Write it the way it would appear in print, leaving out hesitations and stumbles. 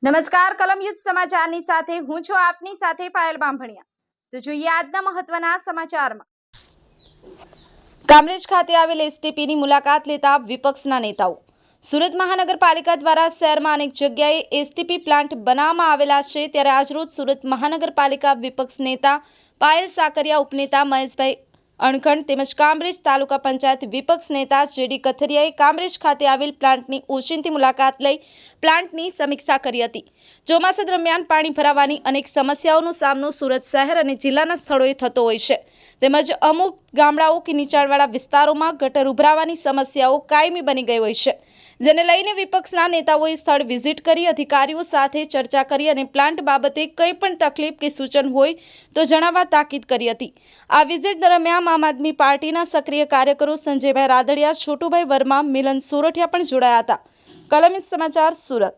નમસ્કાર કલમ યુદ્ધ સમાચારની સાથે હું છું આપની સાથે પાયલ બામભણિયા। તો જોઈએ આજના મહત્વના સમાચારમાં। કામરેજ ખાતે આવેલ એસટીપીની મુલાકાત લેતા વિપક્ષના નેતાઓ। સુરત મહાનગરપાલિકા દ્વારા શહેરમાં અનેક જગ્યાએ એસટીપી પ્લાન્ટ બનાવવામાં આવેલા છે, ત્યારે આજરોજ સુરત મહાનગરપાલિકા વિપક્ષ નેતા પાયલ સાકરિયા, ઉપનેતા મહેશભાઈ અણખણ તેમજ કામરેજ તાલુકા પંચાયત વિપક્ષ નેતા જેડી કથરિયાએ કામરેજ ખાતે આવેલ પ્લાન્ટની ઓચિંતી મુલાકાત લઈ પ્લાન્ટની સમીક્ષા કરી હતી। ચોમાસા દરમિયાન પાણી ભરાવાની અનેક સમસ્યાઓનો સામનો સુરત શહેર અને જિલ્લાના સ્થળોએ થતો હોય છે, તેમજ અમુક ગામડાઓ કે નીચાણવાળા વિસ્તારોમાં ગટર ઉભરાવાની સમસ્યાઓ કાયમી બની ગઈ હોય છે, જેને લઈને વિપક્ષના નેતાઓએ સ્થળ વિઝિટ કરી અધિકારીઓ સાથે ચર્ચા કરી અને પ્લાન્ટ બાબતે કંઈ પણ તકલીફ કે સૂચન હોય તો જણાવવા તાકીદ કરી હતી। આ વિઝિટ દરમિયાન આમ આદમી પાર્ટીના સક્રિય કાર્યકરો સંજયભાઈ રાદડિયા, છોટુભાઈ વર્મા, મિલન સોરઠિયા પણ જોડાયા હતા। કલમ સમાચાર સુરત।